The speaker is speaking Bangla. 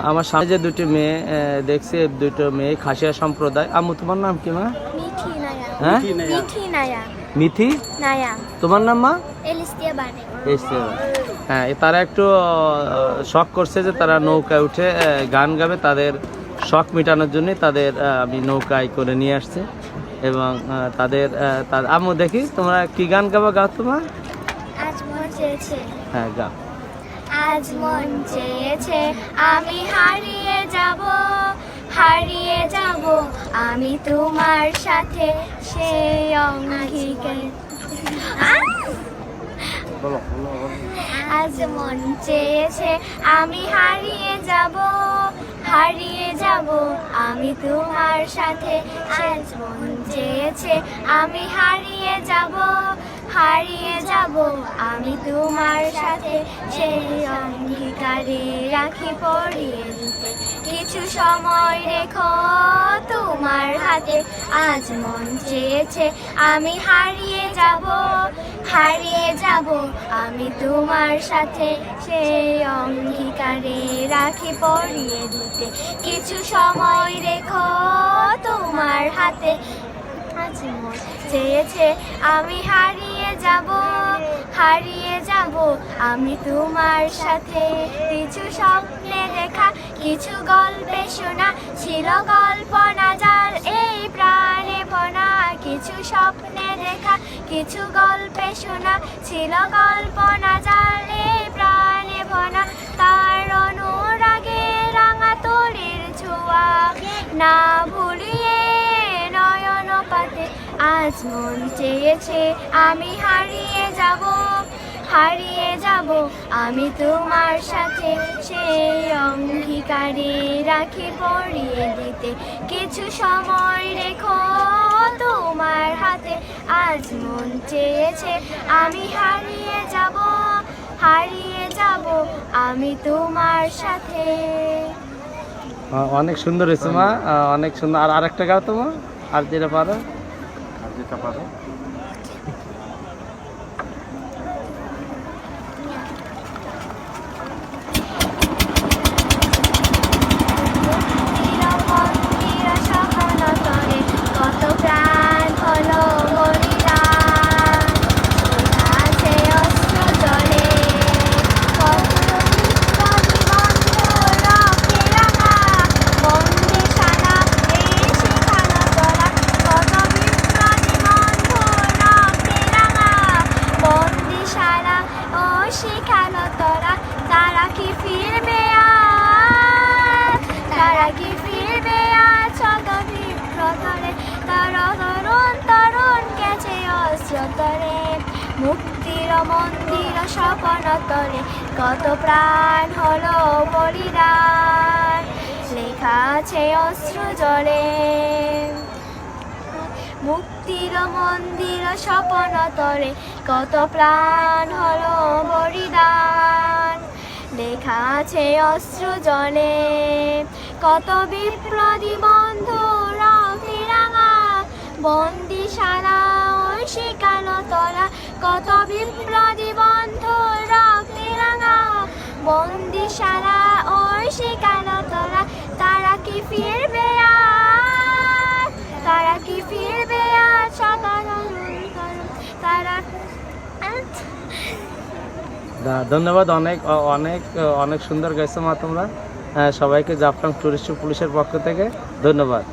আমার সামনে যে দুটি মেয়ে দেখছি, দুটো মেয়ে খাসিয়া সম্প্রদায়। আম্মু তোমার নাম কি মা? মিঠি নায়া। হ্যাঁ মিঠি নায়া। মিথি নায়া। তোমার নাম মা? এলিস্টিয়া বানে। হ্যাঁ, তারা একটু শখ করছে যে তারা নৌকায় উঠে গান গাবে। তাদের শখ মেটানোর জন্য তাদের আমি নৌকায় করে নিয়ে আসছি এবং তাদের আম্মু দেখি তোমরা কি গান গাবা, গাও তোমার? আজ মন চেয়েছে। হ্যাঁ গাও। আজ মন চেয়েছে আমি হারিয়ে যাব, হারিয়ে যাব আমি তোমার সাথে সেই অঙ্গীকার। আজ মন চেয়েছে আমি হারিয়ে যাব, হারিয়ে যাব আমি তোমার সাথে। আজ মন চেয়েছে আমি হারিয়ে যাব, হারিয়ে যাব আমি তোমার সাথে সেই অঙ্গীকারে রাখি পরিয়ে দিতে কিছু সময় রেখো তোমার হাতে। আজ মন চেয়েছে আমি হারিয়ে যাব, হারিয়ে যাব আমি তোমার সাথে সেই অঙ্গীকারে রাখি পরিয়ে দিতে কিছু সময় রেখো তোমার হাতে। আজ মন চেয়েছে আমি হারিয়ে যাব, হারিয়ে যাব আমি তোমার সাথে। কিছু স্বপ্নে দেখা, কিছু গল্পে শোনা ছিল কল্পনা যার এই প্রাণে ভরা। কিছু স্বপ্নে দেখা, কিছু গল্পে শোনা ছিল কল্পনা যার এই প্রাণে ভরা। তার অনুরাগে রাঙা তরির ছোঁয়া না ভুলিয়ে নয়ন পাতে। আজ মন চেয়েছে আমি হারিয়ে যাব, হারিয়ে যাব আমি তোমার সাথে সেই অঙ্গীকারে রাখি পরিয়ে দিতে কিছু সময় রেখো তোমার হাতে। আজ মন চেয়েছে আমি হারিয়ে যাব, হারিয়ে যাব আমি তোমার সাথে। অনেক সুন্দর হয়েছে মা, অনেক সুন্দর। আর আরেকটা গাও তোমার, আর যেটা পারো, আর যেটা পারো। কত প্রাণ হলো বলিদান, আছে অস্ত্র জলে কত রক্তে রাঙা বন্দিশালা এই শিখানো তোরা। কত বিপ্লবী বন্ধু রক্তে রাঙা বন্দিশালা ও শিখানো তোরা। তারা কি ফিরবে আর, তারা কি ফিরবে আর? শত বিপ্লবরে তারা তরুণ তরুণ গেছে অস্ত্র তরে। মুক্তির মন্দির স্বপ্ন তরে কত প্রাণ হলো বলিদান, লেখা আছে অস্ত্র জলে। মুক্তির মন্দির স্বপ্ন তরে কত প্রাণ হলো বলিদান, লেখা আছে অস্ত্র জলে। কত বিপ্লবী বন্ধু রক্তে রাঙা বন্দিশালা ওই শিখানো তোরা। কত বিপ্লবী বন্ধু রক্তে রাঙা বন্দিশালা ওই শিখানো তোরা। তারা কি ফিরবে আর, তারা কি ফিরবে আর? তারা ধন্যবাদ। অনেক অনেক অনেক সুন্দর গাইছো মা তোমরা। সবাইকে জাফলং টুরিস্ট পুলিশের পক্ষ থেকে ধন্যবাদ।